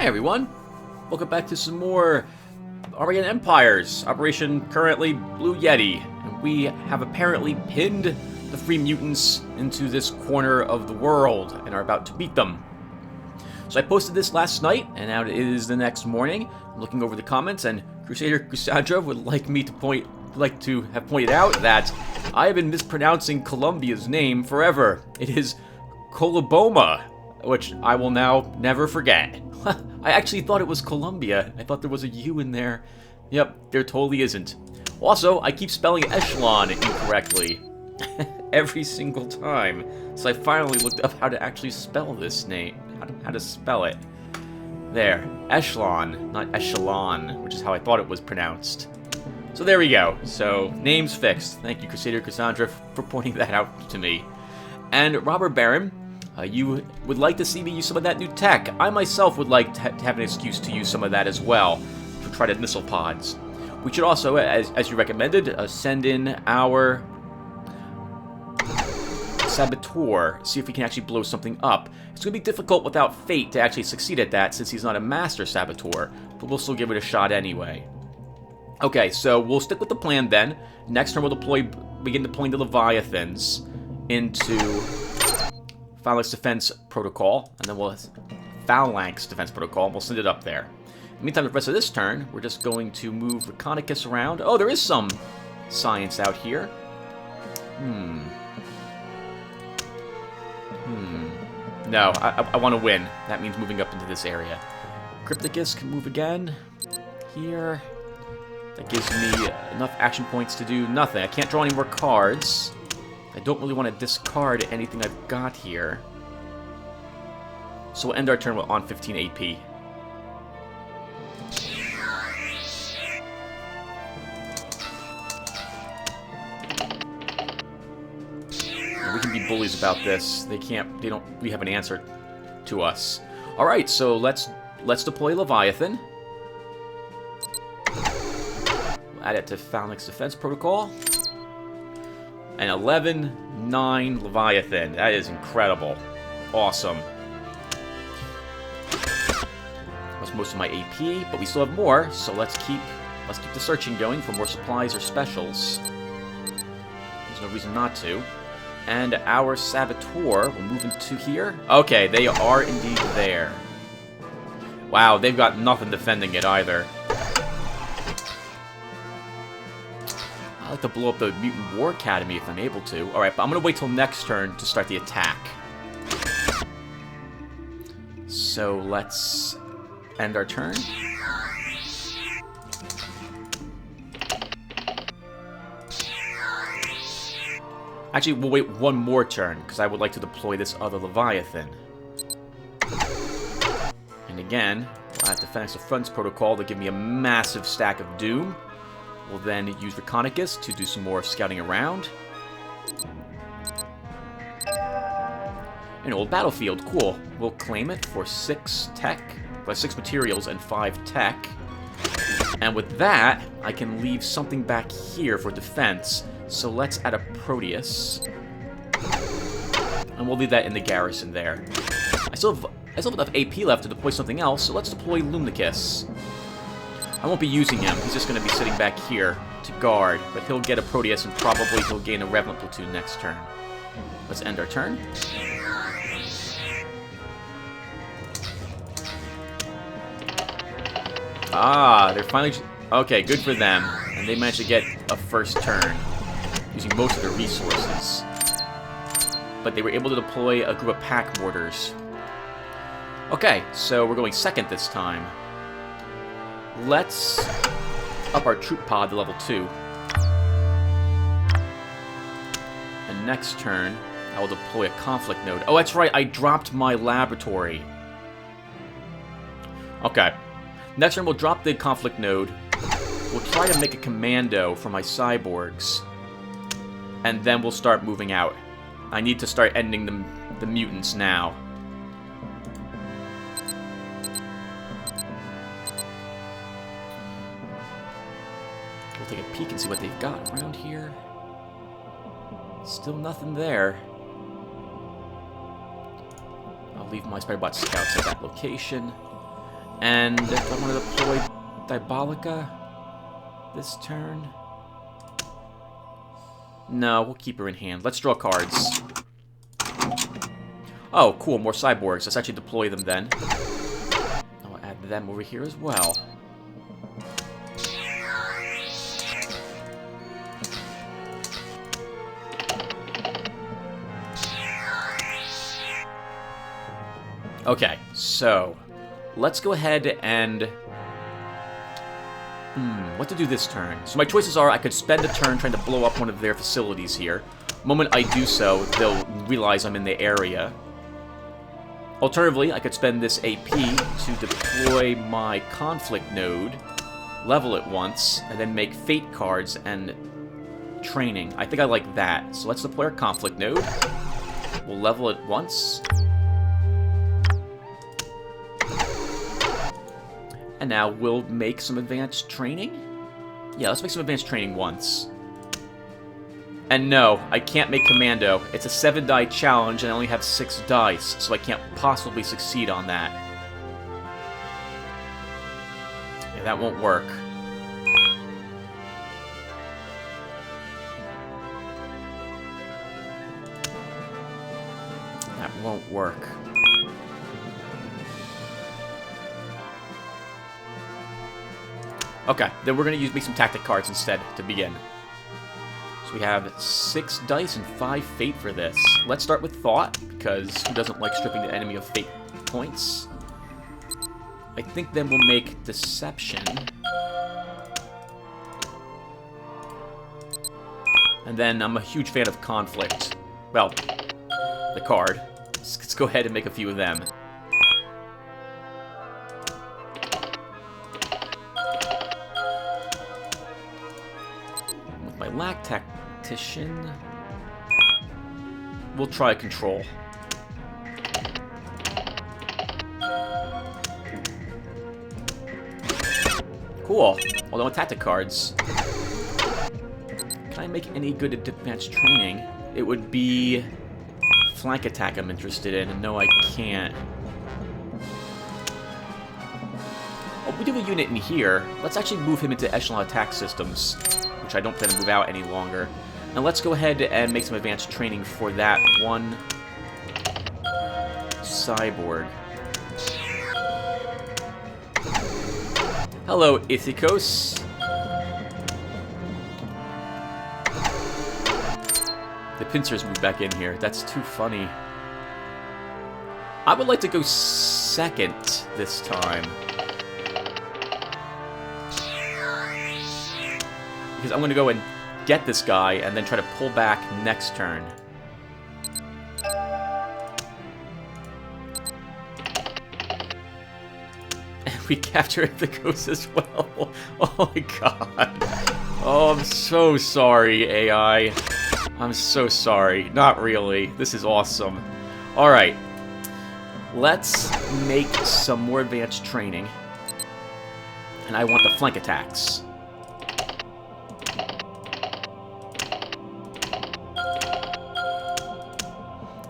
Hey everyone, welcome back to some more Armageddon Empires. Operation currently Blue Yeti, and we have apparently pinned the Free Mutants into this corner of the world and are about to beat them. So I posted this last night, and now it is the next morning. I'm looking over the comments, and Crusader Cassandra would like to have pointed out that I have been mispronouncing Columbia's name forever. It is Coloboma, which I will now never forget. I actually thought it was Columbia. I thought there was a U in there. Yep, there totally isn't. Also, I keep spelling echelon incorrectly. Every single time. So I finally looked up how to actually spell this name. How to spell it. There. Echelon, not echelon, which is how I thought it was pronounced. So there we go. So, name's fixed. Thank you, Crusader Cassandra, for pointing that out to me. And Robert Barron, you would like to see me use some of that new tech. I myself would like to have an excuse to use some of that as well, to try to missile pods. We should also, as you recommended, send in our Saboteur, see if we can actually blow something up. It's going to be difficult without Fate to actually succeed at that, since he's not a Master Saboteur, but we'll still give it a shot anyway. Okay, so we'll stick with the plan then. Next turn we'll begin deploying the Leviathans into Phalanx Defense Protocol, and then we'll Phalanx Defense Protocol, and we'll send it up there. In the meantime, the rest of this turn, we're just going to move Reconicus around. Oh, there is some science out here. No, I want to win. That means moving up into this area. Crypticus can move again. Here. That gives me enough action points to do nothing. I can't draw any more cards. I don't really want to discard anything I've got here. So we'll end our turn on 15 AP. And we can be bullies about this. They don't really have an answer to us. Alright, so let's deploy Leviathan. We'll add it to Phalanx Defense Protocol. An 11-9 Leviathan. That is incredible. Awesome. That's most of my AP, but we still have more, so let's keep the searching going for more supplies or specials. There's no reason not to. And our Saboteur will move into here. Okay, they are indeed there. Wow, they've got nothing defending it either. I like to blow up the Mutant War Academy if I'm able to. Alright, but I'm going to wait till next turn to start the attack. So let's end our turn. Actually, we'll wait one more turn, because I would like to deploy this other Leviathan. And again, we'll have to Phalanx Defense Protocol to give me a massive stack of Doom. We'll then use Reconicus to do some more scouting around. An old battlefield, cool. We'll claim it for 6 tech, 6 materials and 5 tech. And with that, I can leave something back here for defense. So let's add a Proteus. And we'll leave that in the garrison there. I still have enough AP left to deploy something else, so let's deploy Luminicus. I won't be using him, he's just going to be sitting back here to guard, but he'll get a Proteus and probably he'll gain a Revenant platoon next turn. Let's end our turn. Ah, they're finally... Okay, good for them. And they managed to get a first turn, using most of their resources. But they were able to deploy a group of pack mortars. Okay, so we're going second this time. Let's up our troop pod to level 2. And next turn, I will deploy a conflict node. Oh, that's right, I dropped my laboratory. Okay. Next turn, we'll drop the conflict node. We'll try to make a commando for my cyborgs. And then we'll start moving out. I need to start ending the mutants now. We'll take a peek and see what they've got around here. Still nothing there. I'll leave my Spiderbot scouts at that location. And if I want to deploy Diabolica this turn... No, we'll keep her in hand. Let's draw cards. Oh, cool, more Cyborgs. Let's actually deploy them then. I'll add them over here as well. Okay, so let's go ahead and... what to do this turn? So my choices are I could spend a turn trying to blow up one of their facilities here. The moment I do so, they'll realize I'm in the area. Alternatively, I could spend this AP to deploy my conflict node, level it once, and then make fate cards and training. I think I like that. So let's deploy our conflict node. We'll level it once. And now we'll make some advanced training? Yeah, let's make some advanced training once. And no, I can't make Commando. It's a 7-die challenge and I only have 6 dice, so I can't possibly succeed on that. Yeah, that won't work. That won't work. Okay, then we're going to make some tactic cards instead to begin. So we have 6 dice and 5 fate for this. Let's start with Thought, because who doesn't like stripping the enemy of fate points? I think then we'll make Deception. And then I'm a huge fan of Conflict. Well, the card. Let's go ahead and make a few of them. With my Lack Tactician, we'll try Control. Cool. Although on tactic cards, can I make any good advanced training? It would be flank attack I'm interested in, and no, I can't. Oh, we do have a unit in here. Let's actually move him into echelon attack systems, which I don't plan to move out any longer. Now let's go ahead and make some advanced training for that one cyborg. Hello, Ithikos. The pincers moved back in here. That's too funny. I would like to go second this time. Because I'm going to go and get this guy and then try to pull back next turn. And we capture Ithikos as well. Oh my god. Oh, I'm so sorry, AI. I'm so sorry. Not really. This is awesome. Alright. Let's make some more advanced training. And I want the flank attacks.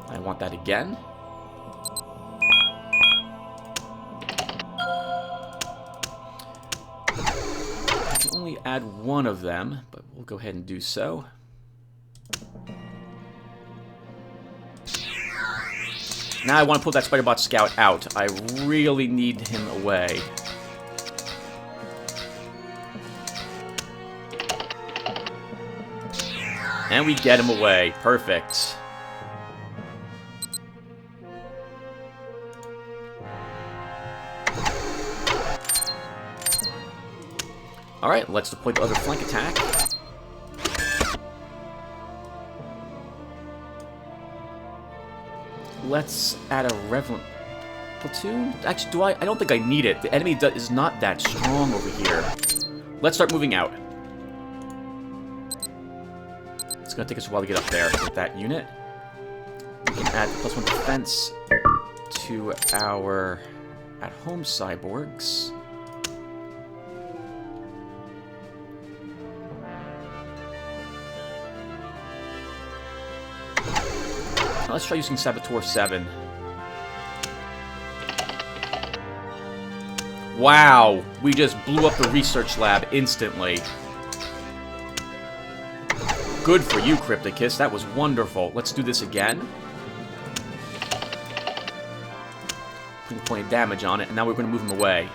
I want that again. I can only add one of them, but we'll go ahead and do so. Now I want to pull that Spiderbot Scout out. I really need him away. And we get him away. Perfect. Alright, let's deploy the other flank attack. Let's add a Revenant platoon. Actually, I don't think I need it. The enemy is not that strong over here. Let's start moving out. It's going to take us a while to get up there with that unit. We can add +1 defense to our at-home cyborgs. Let's try using Saboteur 7. Wow, we just blew up the research lab instantly. Good for you, Crypticus. That was wonderful. Let's do this again. Putting a point of damage on it, and now we're going to move him away.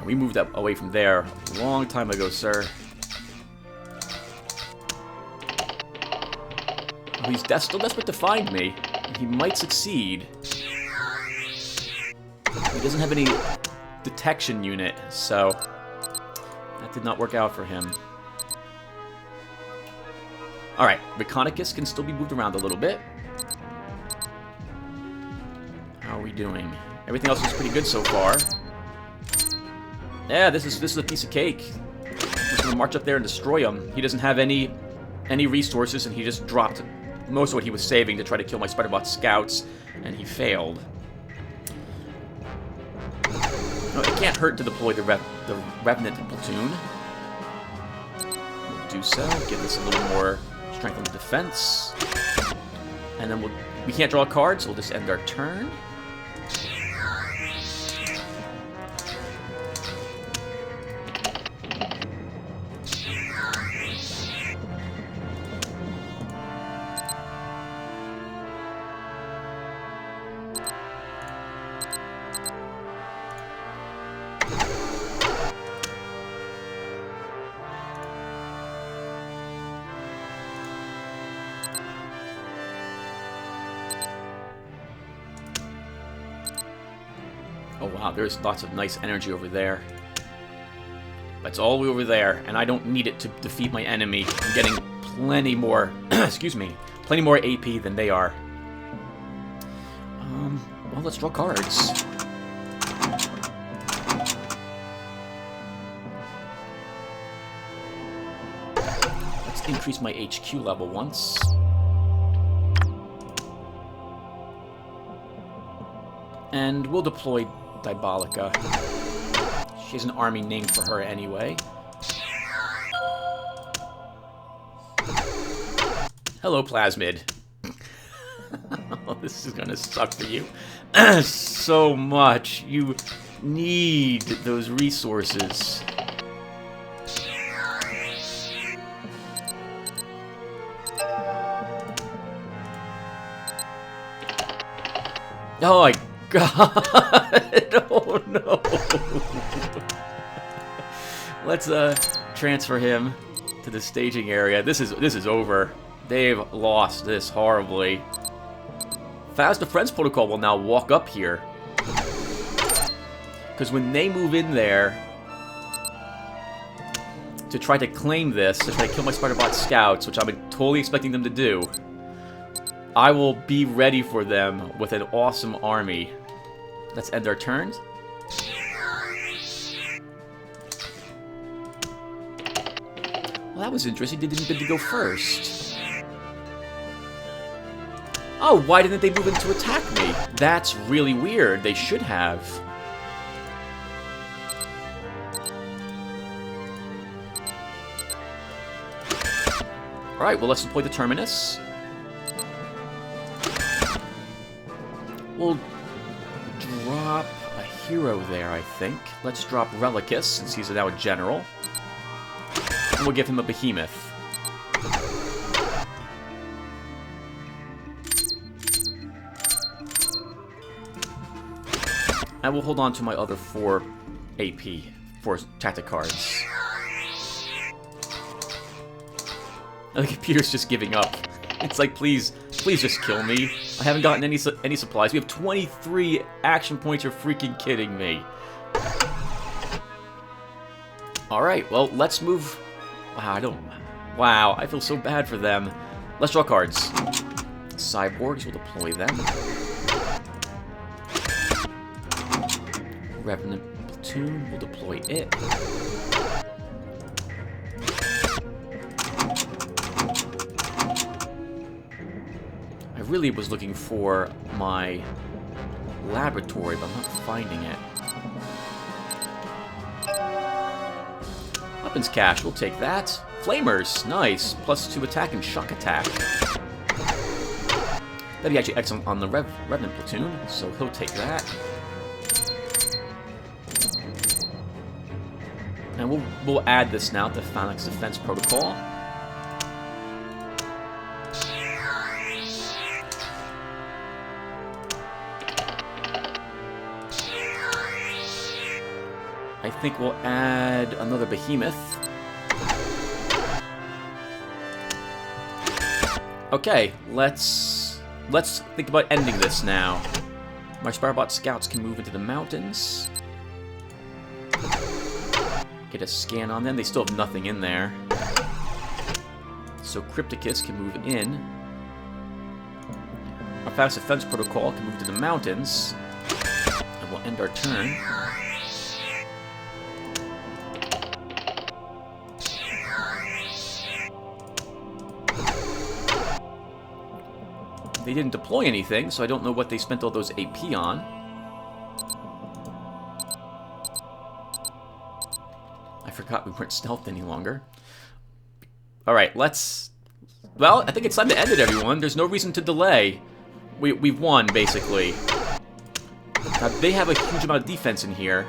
We moved up away from there a long time ago, sir. Oh, he's still desperate to find me. He might succeed. He doesn't have any detection unit, so that did not work out for him. Alright, Reconicus can still be moved around a little bit. How are we doing? Everything else is pretty good so far. Yeah, this is a piece of cake. I'm just gonna march up there and destroy him. He doesn't have any resources, and he just dropped most of what he was saving to try to kill my Spider-Bot scouts, and he failed. No, it can't hurt to deploy the Revenant platoon. We'll do so. Give this a little more strength on the defense, and then we can't draw cards, so we'll just end our turn. Oh wow, there's lots of nice energy over there. That's all the way over there, and I don't need it to defeat my enemy. I'm getting plenty more, excuse me, plenty more AP than they are. Well, let's draw cards. Let's increase my HQ level once. And we'll deploy Diabolica. She has an army named for her anyway. Hello, Plasmid. Oh, this is gonna suck for you. So much. You need those resources. Oh my God! Oh no! Let's transfer him to the staging area. This is over. They've lost this horribly. Fast Defense Protocol will now walk up here, because when they move in there to try to claim this, to try to kill my Spider-Bot scouts, which I'm totally expecting them to do, I will be ready for them with an awesome army. Let's end our turns. Well, that was interesting. They didn't get to go first. Oh, why didn't they move in to attack me? That's really weird. They should have. Alright, well, let's deploy the Terminus. We'll drop a hero there, I think. Let's drop Relicus, since he's now a general. And we'll give him a Behemoth. I will hold on to my other 4 AP, 4 tactic cards. I think Peter's just giving up. It's like, please just kill me. I haven't gotten any supplies. We have 23 action points. You're freaking kidding me. Alright, well, let's move... Wow, I feel so bad for them. Let's draw cards. Cyborgs, we'll deploy them. Revenant platoon, we'll deploy it. I really was looking for my laboratory, but I'm not finding it. weapons cache. We'll take that. Flamers. Nice. +2 attack and shock attack. That'd be actually excellent on the Revenant platoon, so he'll take that. And we'll add this now to Phalanx Defense Protocol. I think we'll add another Behemoth. Okay, let's think about ending this now. My Spirebot scouts can move into the mountains. Get a scan on them. They still have nothing in there. So Crypticus can move in. Our Fast Defense Protocol can move to the mountains. And we'll end our turn. They didn't deploy anything, so I don't know what they spent all those AP on. I forgot we weren't stealthed any longer. Alright, let's... Well, I think it's time to end it, everyone. There's no reason to delay. We've won, basically. Now, they have a huge amount of defense in here.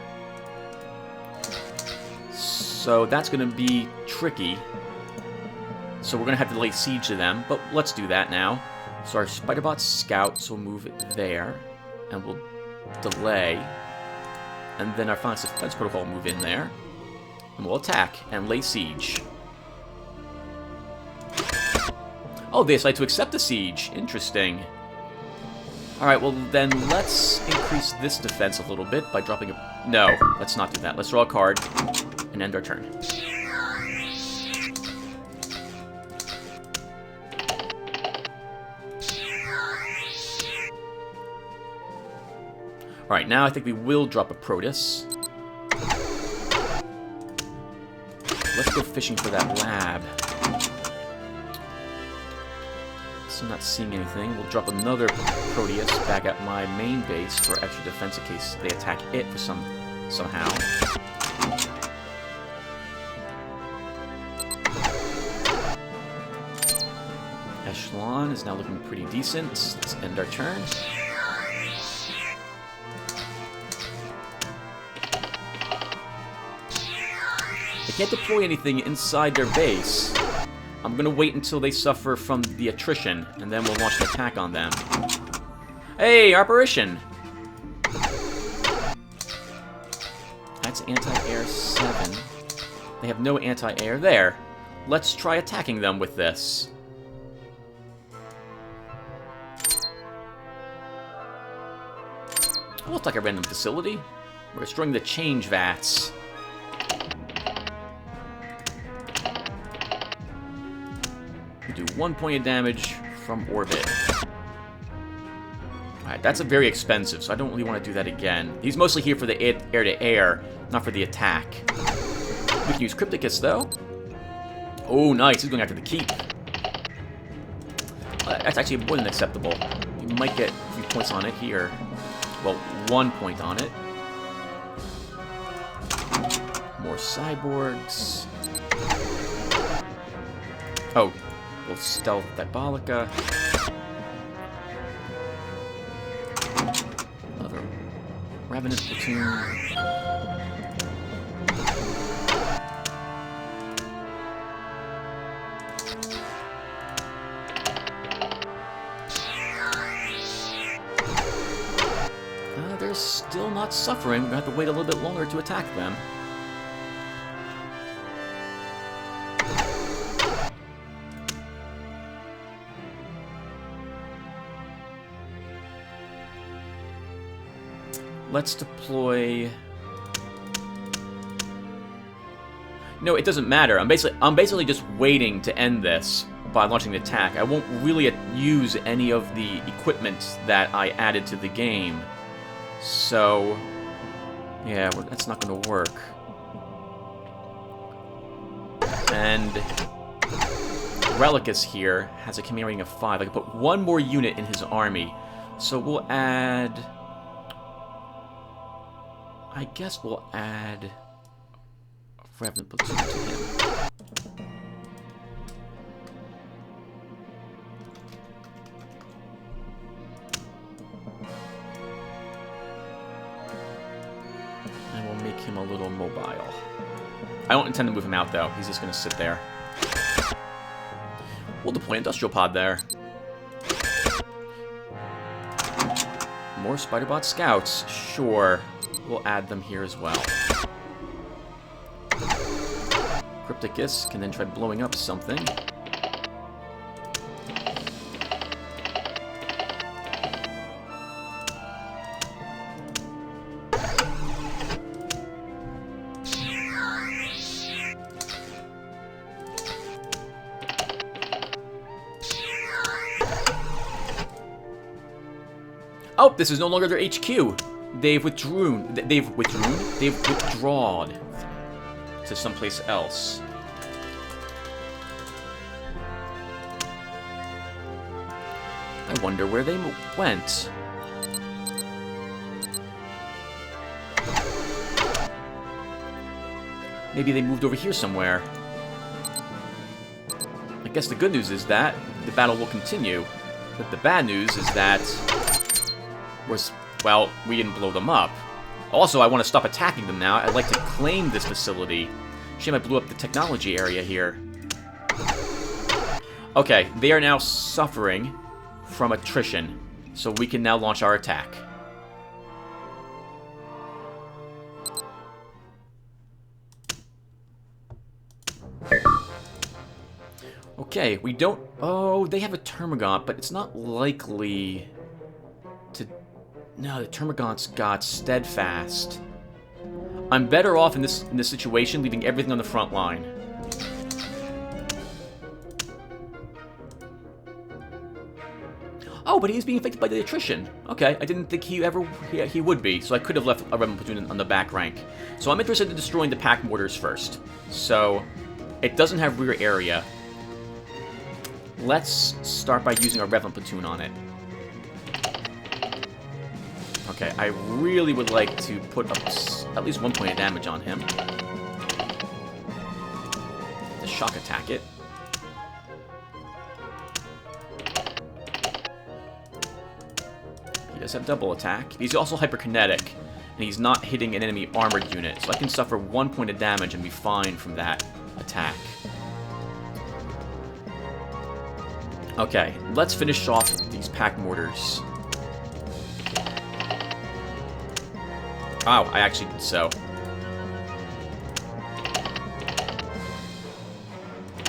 So that's going to be tricky. So we're going to have to lay siege to them, but let's do that now. So our Spiderbot scouts will move there, and we'll delay. And then our Phalanx Defense Protocol will move in there. And we'll attack and lay siege. Oh, they decide to accept the siege. Interesting. Alright, well then let's increase this defense a little bit by dropping a... No, let's not do that. Let's draw a card and end our turn. Alright, now I think we will drop a Proteus. Let's go fishing for that lab. So I'm not seeing anything. We'll drop another Proteus back at my main base for extra defense in case they attack it for somehow. Echelon is now looking pretty decent. Let's end our turn. They can't deploy anything inside their base. I'm gonna wait until they suffer from the attrition, and then we'll launch an attack on them. Hey, Apparition! That's anti-air 7. They have no anti-air there. Let's try attacking them with this. It looks like a random facility. We're destroying the change vats. We do 1 point of damage from orbit. Alright, that's a very expensive, so I don't really want to do that again. He's mostly here for the air-to-air, not for the attack. We can use Crypticus, though. Oh, nice. He's going after the keep. That's actually more than acceptable. You might get a few points on it here. Well, 1 point on it. More cyborgs. Oh, we'll stealth Diabolica. Another Revenant platoon. They're still not suffering. We're going to have to wait a little bit longer to attack them. Let's deploy... No, it doesn't matter. I'm basically just waiting to end this by launching the attack. I won't really use any of the equipment that I added to the game. So, yeah, that's not going to work. And Relicus here has a command rating of 5. I can put 1 more unit in his army. So we'll add... I guess we'll add Revenant platoon to him. And we'll make him a little mobile. I don't intend to move him out, though. He's just going to sit there. We'll deploy Industrial Pod there. More Spiderbot Scouts. Sure. We'll add them here as well. Crypticus can then try blowing up something. Oh, this is no longer their HQ. They've withdrawn. They've withdrawn to someplace else. I wonder where they went. Maybe they moved over here somewhere. I guess the good news is that the battle will continue. But the bad news is that well, we didn't blow them up. Also, I want to stop attacking them now. I'd like to claim this facility. Shame I blew up the technology area here. Okay, they are now suffering from attrition, so we can now launch our attack. Okay, we don't... Oh, they have a Termagant, but it's not likely to... No, the Termagant's got Steadfast. I'm better off in this situation leaving everything on the front line. Oh, but he's being affected by the attrition. Okay, I didn't think he would be, so I could have left a Revenant platoon on the back rank. So I'm interested in destroying the pack mortars first. So it doesn't have rear area. Let's start by using our Revenant platoon on it. Okay, I really would like to put up at least 1 point of damage on him. To shock attack it. He does have double attack. He's also hyperkinetic, and he's not hitting an enemy armored unit, so I can suffer 1 point of damage and be fine from that attack. Okay, let's finish off these pack mortars. Wow, I actually did so.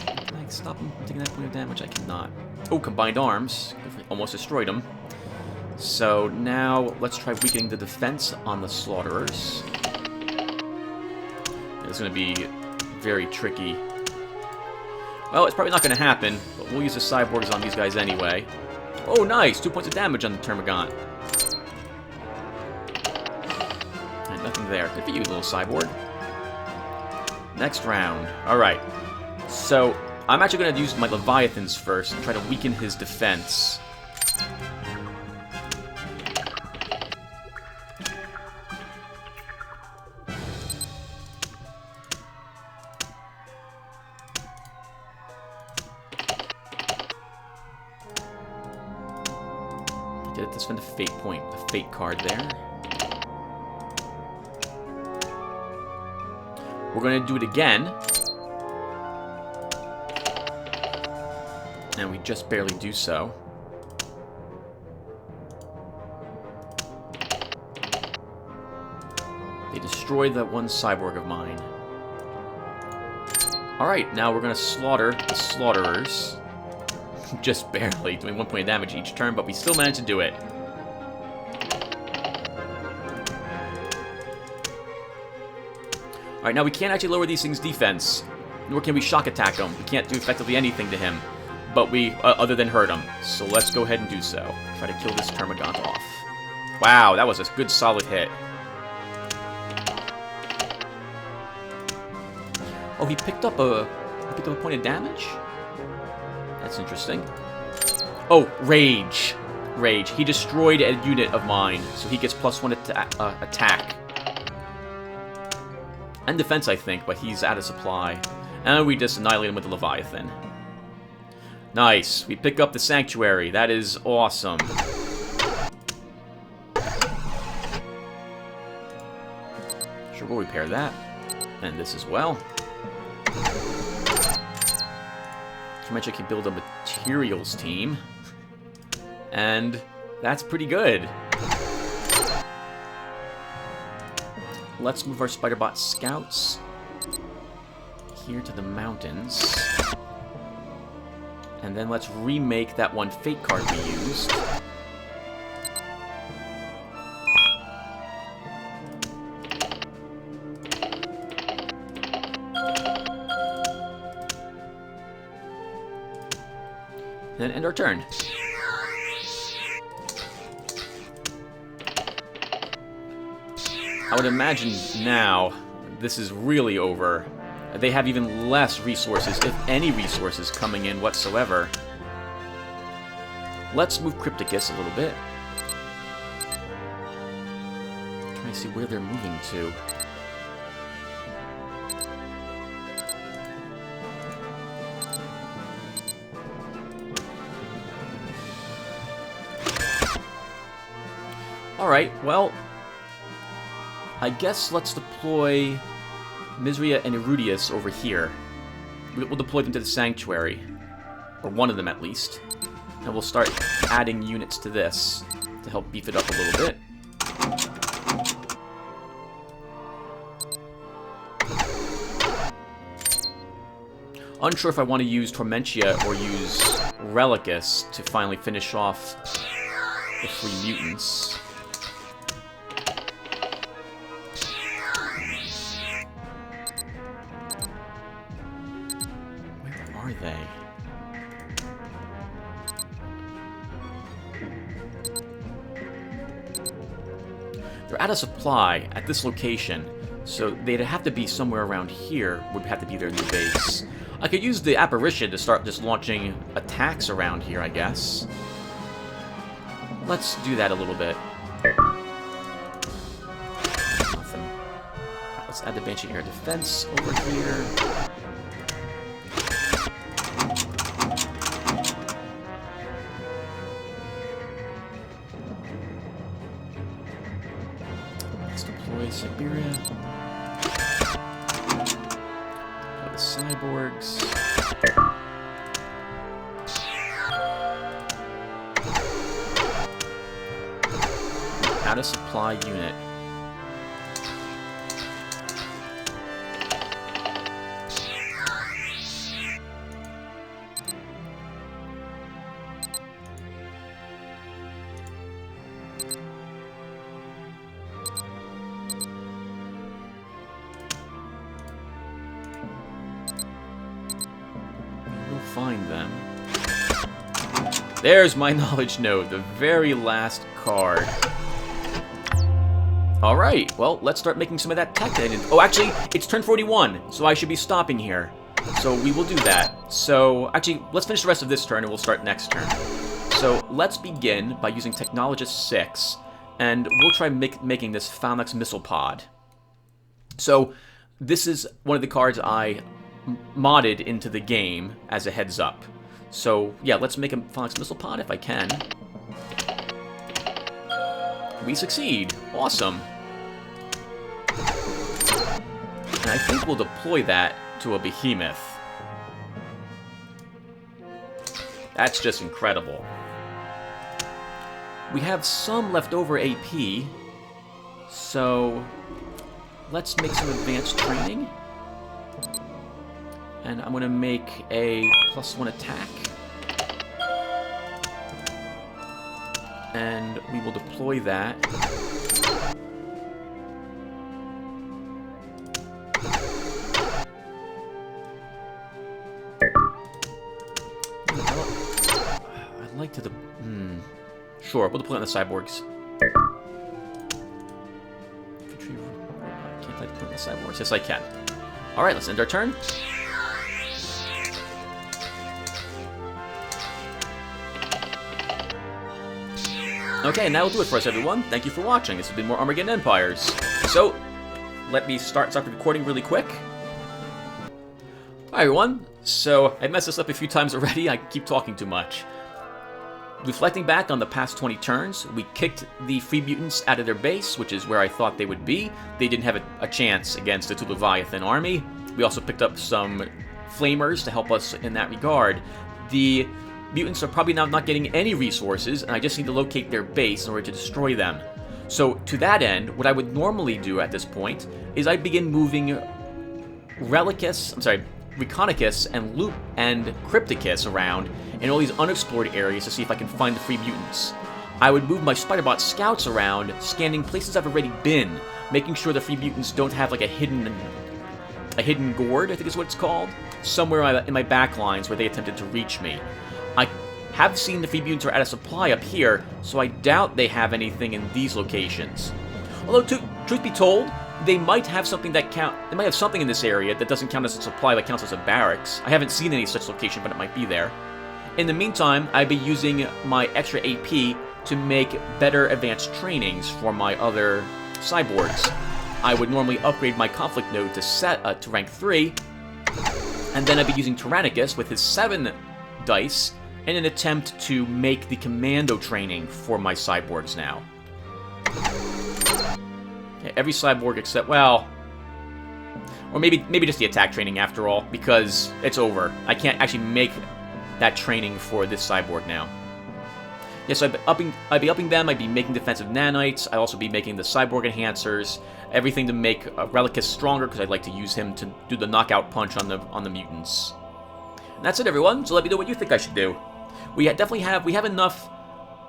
Can I stop him from taking that point of damage? I cannot. Oh, combined arms. Almost destroyed him. So now let's try weakening the defense on the Slaughterers. It's going to be very tricky. Well, it's probably not going to happen, but we'll use the Cyborgs on these guys anyway. Oh, nice! 2 points of damage on the Termagant. And nothing there. Good for you, little Cyborg. Next round. Alright. So, I'm actually going to use my Leviathans first and try to weaken his defense. Did to spend a fate point, a fate card there. We're going to do it again. And we just barely do so. They destroy that one cyborg of mine. Alright, now we're going to slaughter the Slaughterers. Just barely, doing 1 point of damage each turn, but we still managed to do it. Alright, now we can't actually lower these things' defense, nor can we shock attack him. We can't do effectively anything to him, but we, other than hurt him. So let's go ahead and do so. Try to kill this Termagant off. Wow, that was a good solid hit. Oh, he picked up a point of damage? That's interesting. Oh, Rage. Rage. He destroyed a unit of mine, so he gets +1 attack. And defense, I think, but he's out of supply. And we just annihilate him with the Leviathan. Nice. We pick up the Sanctuary. That is awesome. Sure, we'll repair that. And this as well. Tormentia can build a materials team. And that's pretty good. Let's move our Spiderbot scouts here to the mountains. And then let's remake that one fate card we used. And then end our turn. I would imagine now this is really over. They have even less resources, if any resources, coming in whatsoever. Let's move Crypticus a little bit. Trying to see where they're moving to. Alright, well, I guess let's deploy Misria and Erudius over here. We'll deploy them to the Sanctuary. Or one of them, at least. And we'll start adding units to this to help beef it up a little bit. Unsure if I want to use Tormentia or use Relicus to finally finish off the Free Mutants. They're out of supply at this location, so they'd have to be somewhere around here, would have to be their new base. I could use the Apparition to start just launching attacks around here, I guess. Let's do that a little bit. Nothing. Let's add the Banshee Air Defense over here. Siberia. Got the Cyborgs. Out of supply unit. Find them. There's my knowledge node, the very last card. Alright, well, let's start making some of that tech. Oh, actually, it's turn 41, so I should be stopping here. So we will do that. So, actually, let's finish the rest of this turn and we'll start next turn. So, let's begin by using Technologist 6, and we'll try making this Phalanx Missile Pod. So, this is one of the cards I modded into the game as a heads up. So, yeah, let's make a Phalanx Missile Pod if I can. We succeed. Awesome. And I think we'll deploy that to a Behemoth. That's just incredible. We have some leftover AP, so let's make some advanced training. And I'm going to make a +1 attack. And we will deploy that. I'd like to... Sure, we'll deploy on the Cyborgs. Infantry... Can't I deploy on the Cyborgs? Yes, I can. Alright, let's end our turn. Okay, and that will do it for us, everyone. Thank you for watching. This has been more Armageddon Empires. So, let me start the recording really quick. Hi everyone, so I messed this up a few times already, I keep talking too much. Reflecting back on the past 20 turns, we kicked the Free Mutants out of their base, which is where I thought they would be. They didn't have a chance against the two Leviathan army. We also picked up some Flamers to help us in that regard. The mutants are probably now not getting any resources, and I just need to locate their base in order to destroy them. So, to that end, what I would normally do at this point is I'd begin moving Reconicus and Crypticus around in all these unexplored areas to see if I can find the Free Mutants. I would move my Spiderbot scouts around, scanning places I've already been, making sure the Free Mutants don't have like a hidden gourd, I think is what it's called, somewhere in my backlines where they attempted to reach me. I have seen the Free Mutants are out of supply up here, so I doubt they have anything in these locations. Although, truth be told, they might have something they might have something in this area that doesn't count as a supply, but counts as a barracks. I haven't seen any such location, but it might be there. In the meantime, I'd be using my extra AP to make better advanced trainings for my other cyborgs. I would normally upgrade my conflict node to rank 3, and then I'd be using Tyranicus with his 7 dice in an attempt to make the commando training for my cyborgs now. Yeah, every cyborg except, well, or maybe just the attack training after all, because it's over. I can't actually make that training for this cyborg now. Yes, I'd be upping them. I'd be making defensive nanites. I'd also be making the cyborg enhancers, everything to make Relicus stronger, because I'd like to use him to do the knockout punch on the mutants. And that's it, everyone. So let me know what you think I should do. We definitely have enough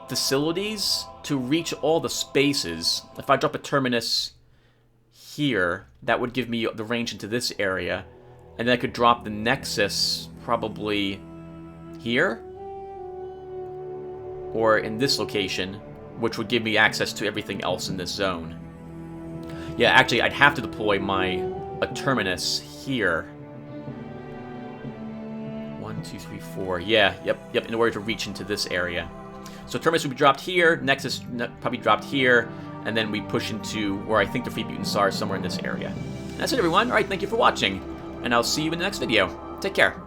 facilities to reach all the spaces. If I drop a terminus here, that would give me the range into this area, and then I could drop the nexus probably here or in this location, which would give me access to everything else in this zone. Yeah, actually, I'd have to deploy a terminus here. 1, 2, 3, 4. Yeah, yep, in order to reach into this area. So terminus would be dropped here, nexus probably dropped here, and then we push into where I think the Free Mutants are, somewhere in this area. And that's it, everyone. Alright, thank you for watching, and I'll see you in the next video. Take care.